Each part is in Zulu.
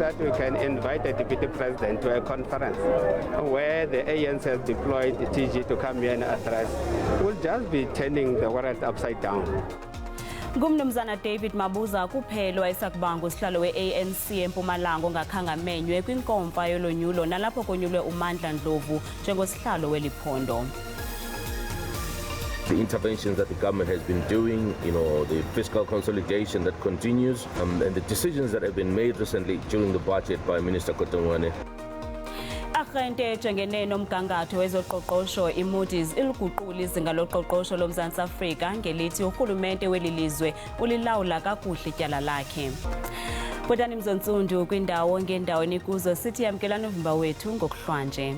that we can invite the deputy president to a conference where the ANC has deployed TG to come here and address, we'll just be turning the world upside down. Ngumnumzana David Mabuza kuphelo wayesakuba ngusihlalo we-ANC eMpumalanga ongakhanga amenywe kwinkomfa yolonyulo nalapho konyulwe uMandla Ndlovu njengosihlalo weliphondo. The interventions that the government has been doing, the fiscal consolidation that continues, and the decisions that have been made recently during the budget by Minister Kotongwane. Arhente ejengene nomgangatho wezoqoqosho IMoody iliguqula izinga loqoqosho loMzantsi Afrika ngelithi urhulumente welilizwe ulilawula kakuhle ityala lakhe. Botani Mzontsundu kwindawo ngendawo enikuzo sithi yamkelana uvimba wethu ngokuhlwanje.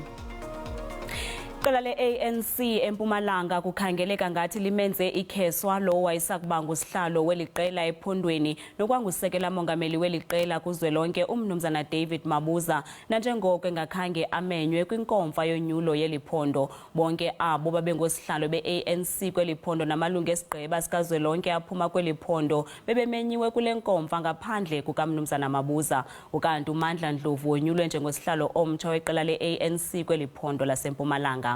Iqela le-ANC eMpumalanga kukhangeleka ngathi limenze ikheswa lo wayesakuba ngusihlalo weliqela ephondweni nokwangusekela mongameli weliqela kuzwelonke umnumzana David Mabuza nanjengoko engakhange amenywe kwinkomfa yonyulo yeliphondo. Bonke abo babengosihlalo be-ANC kweliphondo namalungu esigqeba sikazwelonke aphuma kweliphondo bebemenyiwe kule nkomfa ngaphandle kukamnumzana Mabuza. Ukanti uMandla Ndlovu wonyulwe njengosihlalo omtsha weqela le-ANC kweliphondo laseMpumalanga.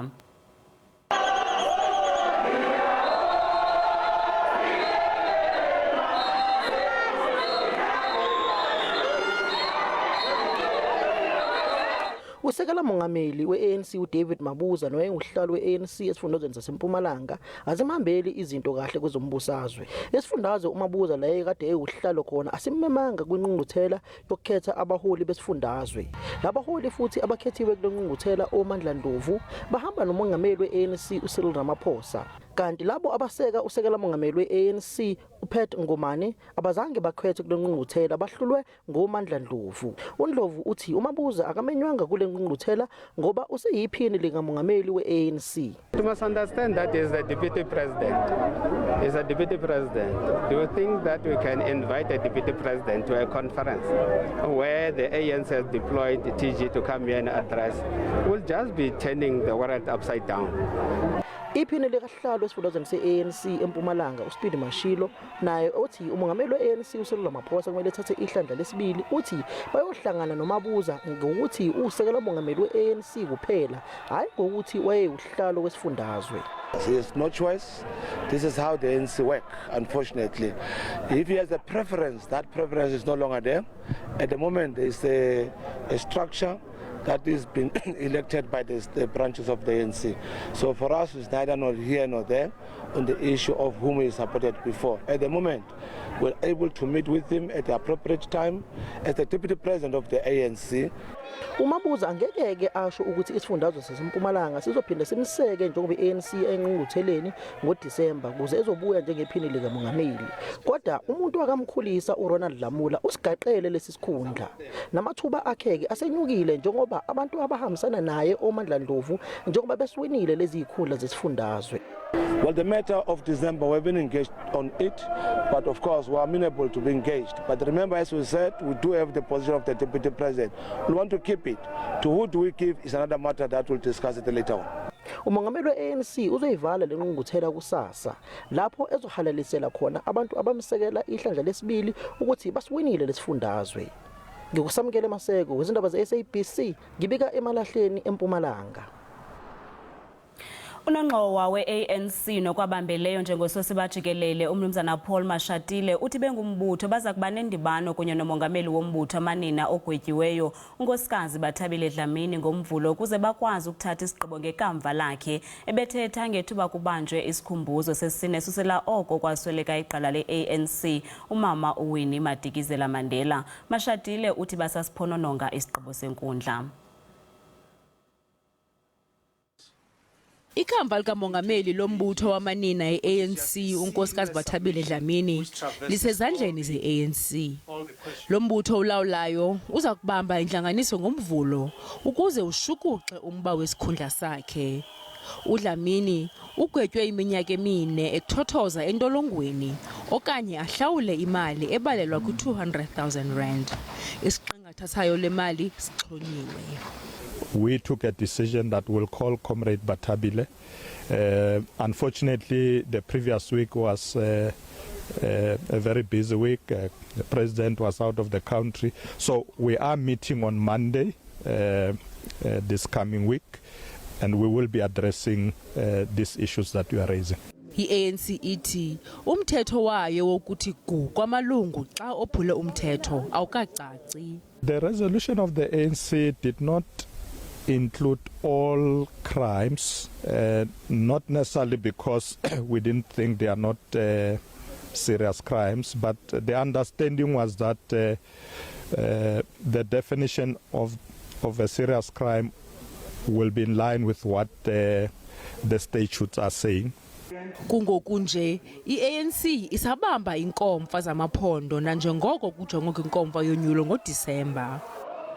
Usekela mongameli we-ANC uDavid Mabuza nowayengusihlalo we-ANC esifundazweni saseMpumalanga azimhambeli izinto kahle kwezombusazwe. Esifundazwe uMabuza la ekade eyihlalo khona asimmemanga kwinqunquthela yokukhetha abaholi besifundazwe. Labaholi futhi abakhethiwe kule nqunquthela oMandla Ndlovu bahamba nomongameli we-ANC uCyril Ramaphosa. Kanti labo abaseka usekela mongameli we-ANC uPhat Ngomane abazange bakhwethe kule nqunquthela bahlulwe ngoMandla Ndlovu. uNdlovu uthi uMabuza akamenywanga kule nqunquthela ngoba useyiphini likamongameli we-ANC. You must understand that is the deputy president. Is a deputy president. Do you think that we can invite the deputy president to a conference where the ANC has deployed TG to come here and address? We'll just be turning the world upside down. Iphini likahlalo esifundazweni se-ANC eMpumalanga uSpeed Mashilo naye uthi umongameli we-ANC uCyril Ramaphosa kumele ethathe ihlandla lesibili uthi bayohlangana noMabuza ngokuthi usekela umongameli we-ANC kuphela hayi ngokuthi wayeyuhlalo wesifundazwe. There is no choice. This is how the ANC work, unfortunately. If he has a preference, that preference is no longer there. At the moment, there is a structure that is being elected by the branches of the ANC. So for us, it's neither nor here nor there on the issue of whom we supported before. At the moment, we're able to meet with him at the appropriate time as the deputy president of the ANC. uMabuza angeke asho ukuthi isifundazwe saseMpumalanga sizophinda simseke njengoba iANC enqungqutheleni ngoDisemba kuze ezobuya njengephini likamongameli. Kodwa umuntu akamkhulisa uRonald Lamula usigaqele lesi sikhundla. Namathuba akheke asenyukile njengoba abantu abahambisana naye oMandla Ndlovu njengoba besiwinile lezi ikhundla zesifundazwe. Well, the matter of December, we've been engaged on it, but of course we are amenable to be engaged. But remember, as we said, we do have the position of the deputy president. We want to keep it. To who do we give is another matter that we'll discuss it later on. Umongameli we-ANC uzoyivala le nqunquthela kusasa lapho ezohalalisela khona abantu abamsekela ihlandla lesibili ukuthi basiwinile lesifundazwe. Ngikusamukele Maseko wezindaba ze-SABC ngibika emalahleni eMpumalanga. Unongxowa we-ANC nokwabambeleyo njengososibajikelele umnumzana Mashatile uthi bengumbutho bazakuba nendibano kunye nomongameli wombutho amanina ogwetyiweyo unkosikazi Bathabile Dlamini ngomvulo kuze bakwazi ukuthatha isigqibo ngekamva lakhe. Ebethetha ngethuba kubanjwe isikhumbuzo sesine susela oko kwasweleka iqala le-ANC umama uWinnie Madikizela Mandela. Mashatile uthi basasiphonononga isigqibo senkundla. Ikamva likamongameli lombutho wamanina e-ANC unkosikazi Bathabile Dlamini lisezandleni ze-ANC. Lombutho ulawulayo uza kubamba intlanganiso ngomvulo ukuze ushukuxe umba wesikhundla sakhe. uDlamini ugwetywe iminyaka emine ekuthothoza entolongweni okanye ahlawule imali ebalelwa ku200,000 rand. Isiqingatha sayo le mali sixhonyiwe. We took a decision that we'll call Comrade Bathabile. Unfortunately, the previous week was a very busy week. The president was out of the country. So we are meeting on Monday this coming week, and we will be addressing these issues that you are raising. I-ANC ithi umthetho wayo wokuthi gu kwamalungu xa ophule umthetho awukacaci. The resolution of the ANC did not include all crimes, not necessarily because we didn't think they are not serious crimes, but the understanding was that the definition of a serious crime will be in line with what the statutes are saying. Kungoku nje i-ANC isabamba inkomfa zamaphondo nanjengoko kujongwe kwinkomfa yonyulo ngoDisemba.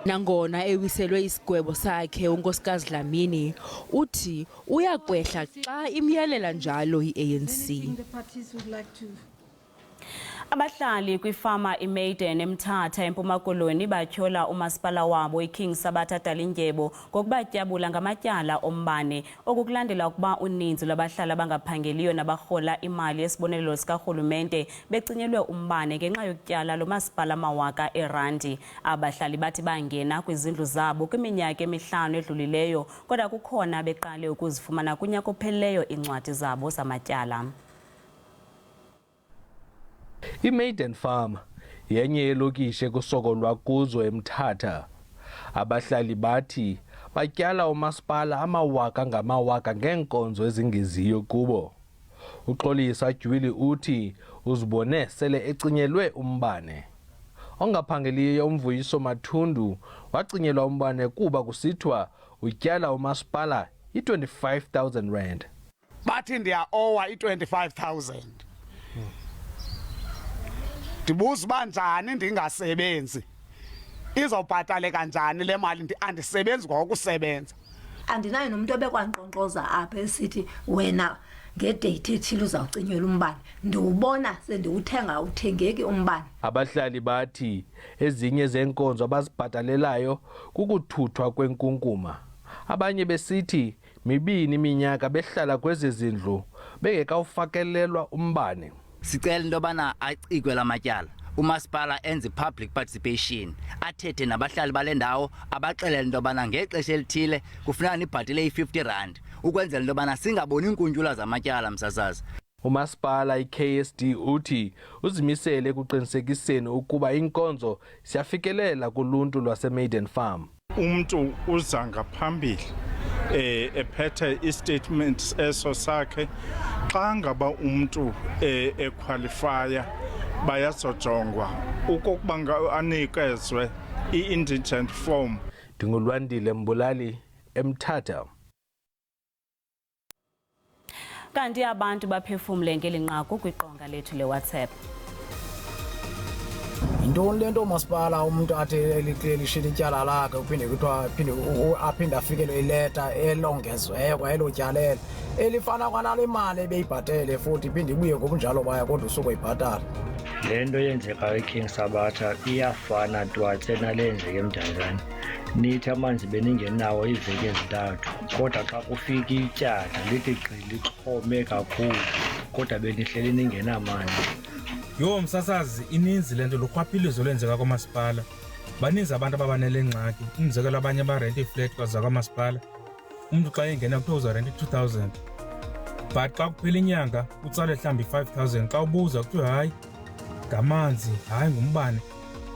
Nangona ewiselwe isigwebo sakhe unkosikazi Dlamini uthi uyakwehla xa imyalela njalo i-ANC. Abahlali kwifama iMibono eMthatha eMpuma Koloni batyhola umasipala wabo iKing Sabatha Dalindyebo ngokubatyabula ngamatyala ombane okukulandela ukuba uninzi lwabahlali abangaphangeliyo nabarhola imali yesibonelelo sikarhulumente beциnyelwe umbane ngenxa yokutyala lo masipala amawaka erandi. Abahlali bathi bangena kwizindlu zabo kwiminyaka emihlanu edlulileyo kodwa kukhona beqale ukuzifumana kunyaka opheleleyo incwadi zabo zamatyala. iMaiden Farm yenye yelokishi kusokolwa kuzo eMthatha. Abahlali bathi batyala umasipala amawaka ngamawaka ngeenkonzo ezingeziyo kubo. Uxolisa Jwili uthi uzibone sele ecinyelwe umbane. Ongaphangeliyo uMvuyiso Mathundu wacinyelwa umbane kuba kusithwa utyala umasipala i-25,000 rand. Bathi ndiya owa i-25,000. Ndibuza banjani ndingasebenzi. Izobhatale kanjani le mali andisebenzi ngokusebenza. Andinayo nomuntu obekwanqonqoza apha esithi wena ngedate ethile uzawucinyelwa umbane. Ndiwubona sendiwuthenga uthengeki umbane. Abahlali bathi ezinye zenkonzo abazibhatalelayo kukuthuthwa kwenkunkuma. Abanye besithi mibini iminyaka behlala kwezi zindlu bengekawufakelelwa umbane. Sicela into yobana acikwe la matyala umasipala enze public participation athethe nabahlali bale ndawo abaxelele into yobana ngexesha elithile kufuneka nibhatele i-50 rand ukwenzela into yobana singaboni iinkuntyula zamatyala msasazi. Umasipala iKSD uthi uzimisele ekuqinisekiseni ukuba inkonzo siyafikelela kuluntu lwaseMaiden Farm. Umuntu uza ngaphambili ephethe i-statement eso sakhe xa ngaba umuntu equalifya bayazojongwa ukuba anikezwe i-indigent form. Ndingulwandile Mbulali eMthatha. Kanti abantu baphefumle ngelinqaku kwiqonga lethu leWhatsApp. Intoni lento umasipala umuntu athi elishila ityala lakhe uphinde kuthiwa aphinde afikele ileta elongezweyo kwayelotyalele elifana kwanale mali ebeyibhatele futhi iphinde ibuye ngobunjalo baya kodwa usuke uyibhatala. Le nto yenzekayo iKing Sabatha iyafana twatse nale yenzeke eMdantsane. Nithi amanzi beningenawo iveki ezintathu kodwa xa kufika ityala lithi gqili lixhome kakhulu kodwa benihleli ningenamanzi. Yo msasazi ininzi lento lukhwaphilizo lwenzeka kwamasipala. Baninzi abantu ababanele ngxaki. Umzekelo abanye barent iflat kwaza kwamasipala. Umuntu xa engena kuthiwa uzarent 2,000. But xa kuphela inyanga utsale mhlawumbi 5,000 xa ubuza kuthiwa hayi ngamanzi hayi ngumbane.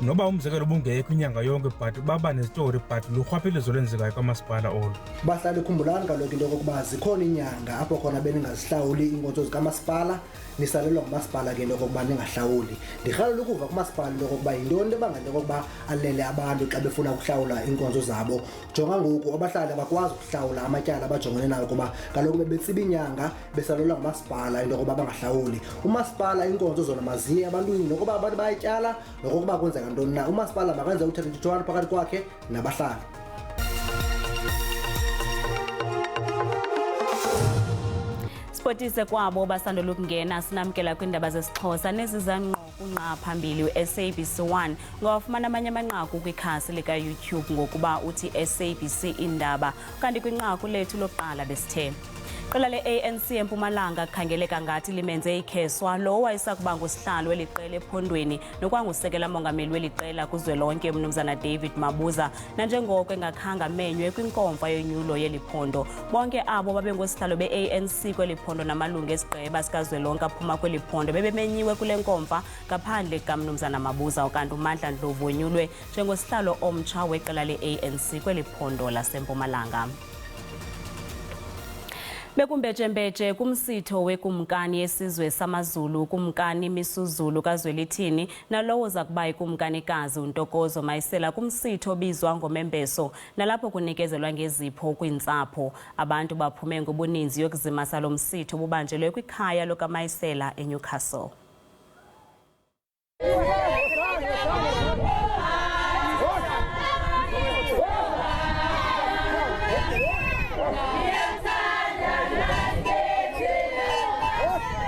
Noba umzekelo ubungekho inyanga yonke but baba nestory but lukhwaphilizo lwenzekayo kwamasipala olo. Bahlali khumbulani kaloku into yokuba zikhona inyanga apho khona beningazihlawuli iinkonzo zikamasipala nisalelwa ngumasipala ke into yokokuba ningahlawuli. Ndirhalela ukuva kumasipala into yokokuba yintoni ebangela into yokokuba alele abantu xa befuna ukuhlawula iinkonzo zabo. Jonga ngoku abahlali abakwazi ukuhlawula amatyala abajongene nayo kuba kaloku bebetsiba inyanga besalelwa ngumasipala into yokokuba bangahlawuli. Umasipala iinkonzo zona maziye abantwini nokuba abantu bayatyala nokokuba kwenzeka ntoni na. Umasipala makenze uthethathethwano phakathi kwakhe nabahlali. Spotise kwabo basandula ukungena sinamkela kwindaba zesiXhosa nezizangqo kunqa phambili uSABC1 ngawafumana amanye amanqaku kwikhasi lika-YouTube ngokuba uthi SABC Iindaba kanti kwinqaku lethu loqala besithe Iqela le-ANC eMpumalanga kukhangeleka ngathi limenze ikheswa lo wayesakuba ngusihlalo weli qela ephondweni nokwangusekela mongameli weli qela kuzwelonke umnumzana David Mabuza nanjengoko engakhanga amenywe kwinkomfa yonyulo yeli phondo. Bonke abo babengosihlalo be-ANC kweli phondo namalungu esigqeba sikazwelonke aphuma kweli phondo bebemenyiwe kule nkomfa ngaphandle kamnumzana Mabuza ukanti uMandla Ndlovu wenyulwe njengosihlalo omtsha weqela le-ANC kweli phondo laseMpumalanga. Bekumbetshembetshe kumsitho wekumkani yesizwe samaZulu kumkani Misuzulu kaZwelithini nalowo zakuba ikumkanikazi uNtokozo Mayisela kumsitho obizwa ngomembeso nalapho kunikezelwa ngezipho kweentsapho. Abantu baphume ngobuninzi yokuzimasa lo msitho bubanjelwe kwikhaya lokaMayisela eNewcastle.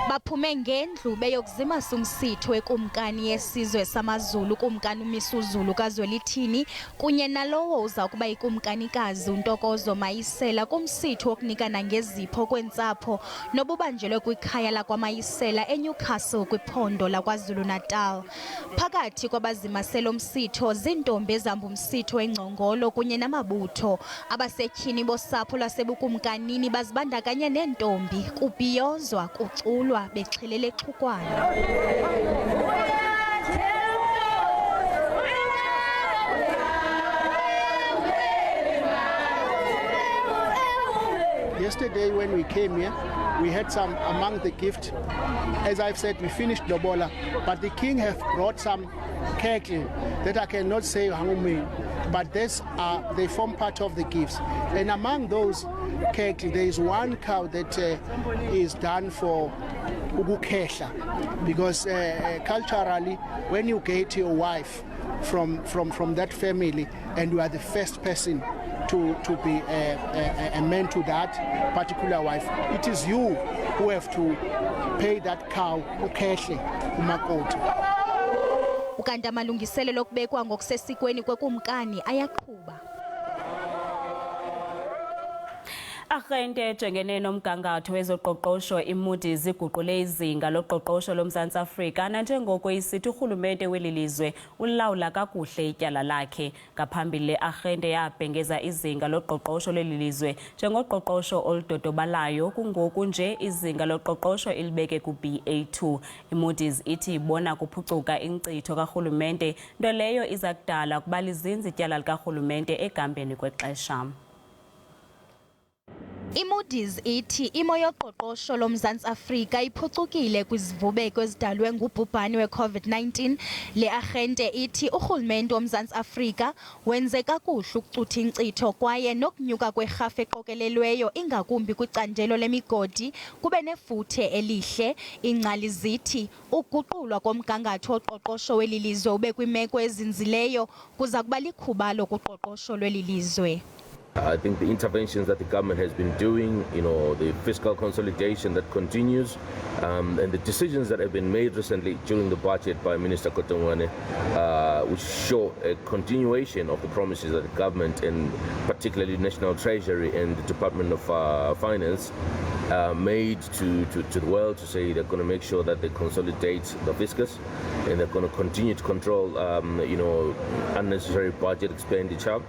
Baphume ngendlu beyokuzimasa umsitho wekumkani yesizwe samaZulu kumkani Misuzulu kaZwelithini kunye nalowo uza kuba ikumkanikazi uNtokozo Mayisela kumsitho wokunikana ngezipho kweentsapho nobubanjelwe kwikhaya lakwaMayisela eNewcastle kwiphondo laKwaZulu-Natal. Phakathi kwabazimasela umsitho zintombi ezihamba umsitho engcongolo kunye namabutho. Abasetyhini bosapho lwasebukumkanini bazibandakanye neentombi kubhiyozwa kuculwa bexhelele exhukwana. Yesterday when we came here, we had some among the gift. As I've said, we finished Lobola, but the king have brought some cattle that I cannot say hangumi, but they form part of the gifts. And among those cattle, there is one cow that is done for ukukhetla, because culturally, when you get your wife from that family and you are the first person to be a man to that particular wife, it is you who have to pay that cow ukhethle umakoti. Ukanti amalungiselelo okubekwa ngokusesikweni kwekumkani ayaqhuba. Arhente ejongene nomgangatho wezoqoqosho IMoody ziguqule izinga loqoqosho loMzantsi Afrika nanjengoko isithi urhulumente weli lizwe ulawula kakuhle ityala lakhe. Ngaphambili arhente yabhengeza izinga loqoqosho leli lizwe njengoqoqosho oludodobalayo kungoku nje izinga loqoqosho ilibeke ku-BA2. IMoody ithi ibona kuphucuka inkcitho karhulumente nto leyo iza kudala ukuba lizinze ityala likarhulumente egambeni kwexesha. IMoody ithi imo yoqoqosho loMzantsi Afrika iphucukile kwizivubeko ezidalwe ngubhubhane we-COVID-19. Le arhente ithi urhulumente woMzantsi Afrika wenze kakuhle ukucutha inkcitho kwaye nokunyuka kwerhafu eqokelelweyo ingakumbi kwicandelo lemigodi kube nefuthe elihle. Ingcali zithi ukuguqulwa komgangatho woqoqosho weli lizwe ube kwimeko ezinzileyo kuza kuba likhuba lokuqoqosho lweli lizwe. I think the interventions that the government has been doing, the fiscal consolidation that continues, and the decisions that have been made recently during the budget by Minister Kotongwane, which show a continuation of the promises that the government, and particularly the National Treasury and the Department of Finance, made to the world to say they're going to make sure that they consolidate the fiscus and they're going to continue to control, unnecessary budget expenditure.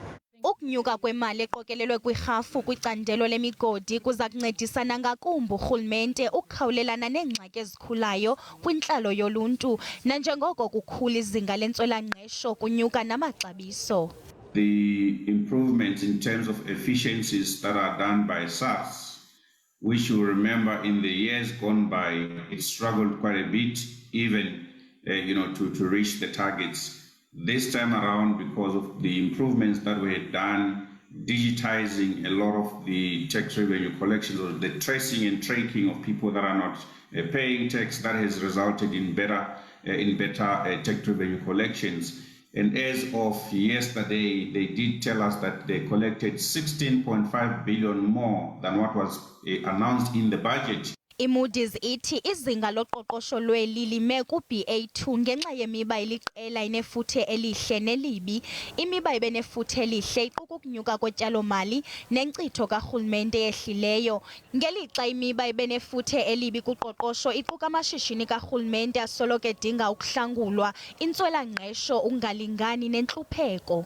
Ukunyuka kwemali eqokelelwe kwirhafu kwicandelo lemigodi kuza kuncedisana ngakumbi urhulumente ukukhawulelana neengxaki ezikhulayo kwintlalo yoluntu nanjengoko kukhula izinga lentswelangqesho kunyuka namaxabiso. The improvements in terms of efficiencies that are done by SARS, which you remember in the years gone by, it struggled quite a bit even to reach the targets. This time around, because of the improvements that we had done, digitizing a lot of the tax revenue collections, or the tracing and tracking of people that are not paying tax, that has resulted in better tax revenue collections. And as of yesterday, they did tell us that they collected 16.5 billion more than what was announced in the budget. IMoodys ithi izinga loqoqosho lweli lime ku-BA2 ngenxa yemiba eliqela inefuthe elihle nelibi. Imiba ibenefuthe elihle iquka ukunyuka kotyalo-mali nenkcitho karhulumente ehlileyo. Ngelixa imiba ibenefuthe elibi kuqoqosho iquka amashishini karhulumente asoloko edinga ukuhlangulwa, intswela-ngqesho, ukungalingani nentlupheko.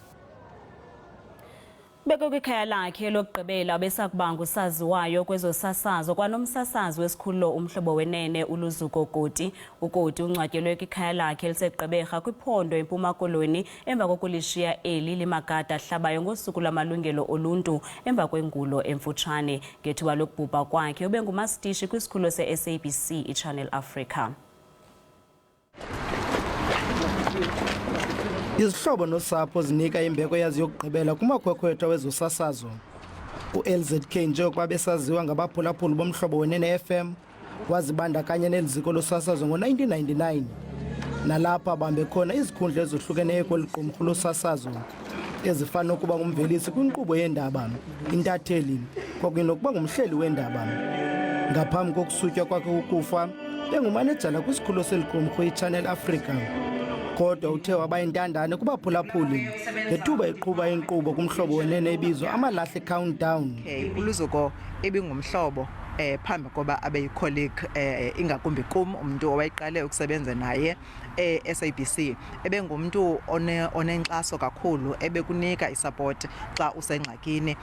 Ubekwe kwikhaya lakhe lokugqibela besakubanga usaziwayo kwezosasazo kwanomsasazi wesikhululo umhlobo wenene uLuzuko Koti. uKoti ungcwatyelwe kwikhaya lakhe eliseGqeberha kwiphondo eMpuma Koloni emva kokulishiya eli limagada ahlabayo ngosuku lamalungelo oluntu emva kwengulo emfutshane. Ngethuba lokubhubha kwakhe ubengumastishi kwisikhululo se-SABC iChannel Africa. Izihlobo nosapho zinika imbeko yazi yokugqibela kumakhwekhwetha wezosasazo. uLZK njengokuba besaziwa ngabaphulaphuli bomhlobo wenene FM wazibandakanya neliziko losasazo ngo-1999. Nalapha bambe khona izikhundla ezohlukeneyo kweliqumrhu losasazo ezifana nokuba ngumvelisi kwinkqubo yeendaba, intatheli kwakunye nokuba ngumhleli weendaba. Ngaphambi kokusutywa kwakhe ukufa bengumanejala kwisikhululo seliqumrhu iChannel Africa. Kodwa uthe waba intandane kubaphulaphuli ngethuba eqhuba inkqubo kumhlobo wenene ebizwa amalahle countdown. uLuzuko ebingumhlobo phambi koba abe yi-colleague ingakumbi kum umuntu owayeqale ukusebenza naye SABC ebengumuntu onenkxaso kakhulu ebekunika isupport xa usengxakini.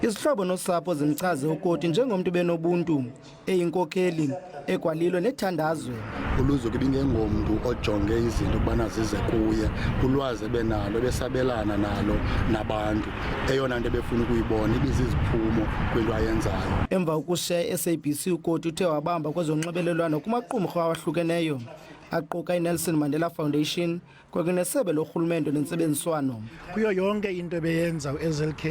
Izihlobo nosapho zimchaze uKoti njengomntu benobuntu, eyinkokheli, ekwalilo nethandazwe. uLuzuko ibingengomntu ojonge izinto ukubana zize kuye, ulwazi ebenalo besabelana nalo nabantu, eyona nto ebefuna ukuyibona ibiziziphumo kwinto ayenzayo. Emva ukushiya SABC uKoti uthe wabamba kwezonxibelelwano kumaqumrhu awahlukeneyo aquka iNelson Mandela Foundation kwakunye nesebe lorhulumente nentsebenziswano. Kuyo yonke into ebeyenza uLZK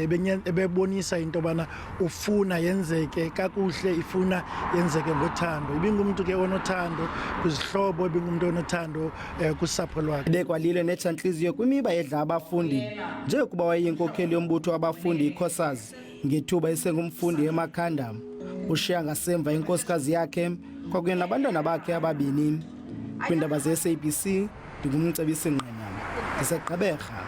ebebonisa into bana ufuna yenzeke kakuhle, ifuna yenzeke ngothando. Ibingumuntu ke onothando kwizihlobo, ibingumuntu onothando kusapho lwakhe. Bekwalile netshantliziyo kwimiba edla abafundi njengokuba wayeyinkokheli yombutho wabafundi iCOSAS ngethuba esengumfundi eMakhanda. Ushiya ngasemva inkosikazi yakhe kwakunye nabantwana bakhe ababini. Kwiindaba ze-SABC ndingumcebisi Ngqenyama ndiseGqeberha.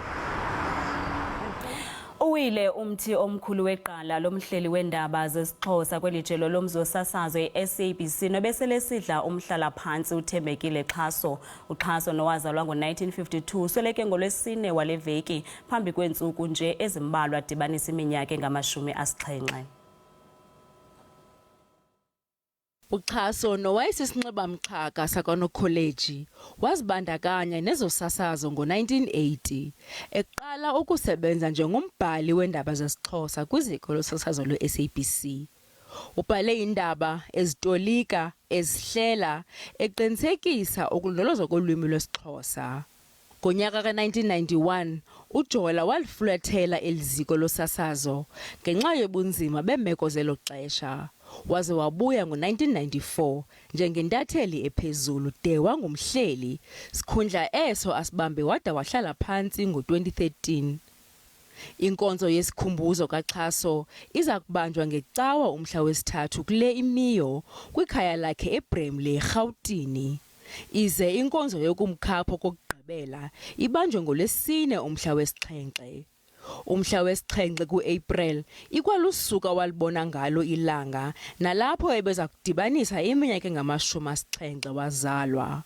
Uwile umthi omkhulu weqala lomhleli weendaba zesiXhosa kwelijelo lomzosasazo i-SABC nobesele sidla umhlala phantsi uThembekile Xhaso. uXhaso nowazalwa ngo-1952 sweleke ngolwesine wale veki phambi kweentsuku nje ezimbalwa dibanisa iminyaka engama-70. uXhaso nowayesisinxiba-mxhaka sakwanokholeji wazibandakanya nezosasazo ngo-1980 eqala ukusebenza njengombhali weendaba zesiXhosa kwiziko losasazo lwe-SABC. Ubhale iindaba ezitolika, ezihlela, eqinisekisa ukulondolozwa kolwimi lwesiXhosa. Ngonyaka ka-1991 uJola walifulathela eliziko losasazo ngenxa yobunzima beemeko zelo xesha. Waze wabuya ngo-1994 njengentatheli ephezulu de wangumhleli, sikhundla eso asibambe wada wahlala phantsi ngo-2013. Inkonzo yesikhumbuzo kaXhaso iza kubanjwa ngecawa umhla wesithathu kule imiyo kwikhaya lakhe eBramley, eRhawutini. Ize inkonzo yokumkhapho kokugqibela ibanjwe ngolwesine umhla wesixhenxe. Umhla wesixhenxe ku-April ikwalusuka walibona ngalo ilanga nalapho ebeza kudibanisa iminyaka engama-70 wazalwa.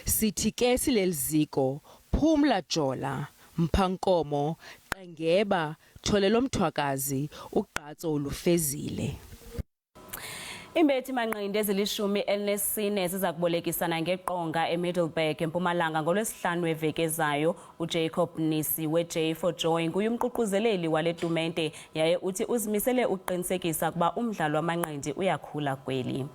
Sithi ke sileliziko Phumla Jola, Mphankomo, Qengeba, Tholelo Mthwakazi, uGqatso Olufezile. Imbethi manqindi ezili-14 ziza kubolekisana ngeqonga eMiddelburg eMpumalanga ngolwesihlanu weveki ezayo. uJacob Nisi we-J for Joy nguye umququzeleli wale tumente yaye uthi uzimisele ukuqinisekisa ukuba umdlalo wamanqindi uyakhula kweli.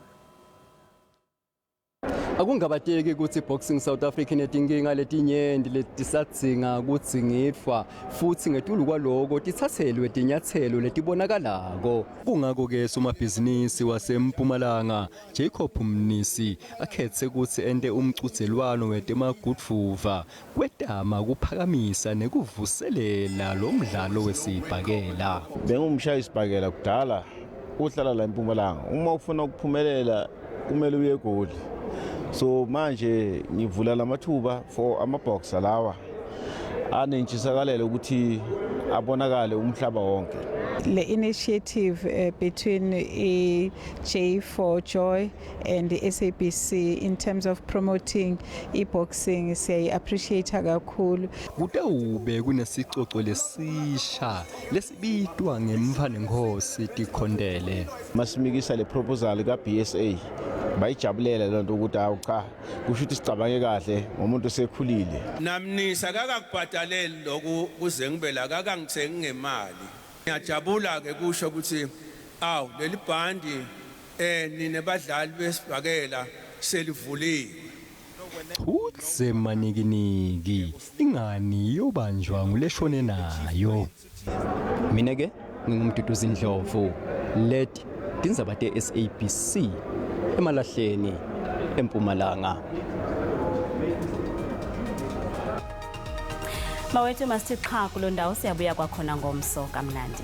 Akungabateki ukuthi boxing South Africa inetinkinga letinyenti letisadzinga ukuthi ngitfwa futhi ngetulu kwaloko tithathelwe tinyathelo letibonakalako. Kungako ke somabhizinisi waseMpumalanga Jacob Mnisi akhetse ukuthi ente umcuzelwano wetemagudvuva kwetama kuphakamisa nekuvuselela lo mdlalo wesibhakela. Bengumshaya isibhakela kudala uhlala la eMpumalanga. Uma ufuna ukuphumelela kumele uye egoli. So manje ngivula lamathuba for amabox lawa anentshisakalelo ukuthi abonakale umhlaba wonke. The initiative between J4 Joy and the SABC in terms of promoting e-boxing siyayi-appreciate kakhulu. Kutawube kunesicoco lesisha lesibitwa ngemva nenkosi Tikhondele. Masimikisa le proposal ka BSA bayijabulele lento ukuthi awu cha kusho ukuthi sicabange kahle ngomuntu osekhulile. Namnisa akakubhataleli lokhu kuze ngibe la akangithengi ngemali. Ngiyajabula ke kusho ukuthi awu leli bhandi nine badlali besibhakela selivuliwe. Utse manikiniki ingani yobanjwa nguleshone nayo. Mina ke ngingumduduzi Ndlovu led Iindaba zeSABC eMalahleni eMpumalanga. Mawethu masithi qha kuloo ndawo siyabuya kwakhona ngomso kamnandi.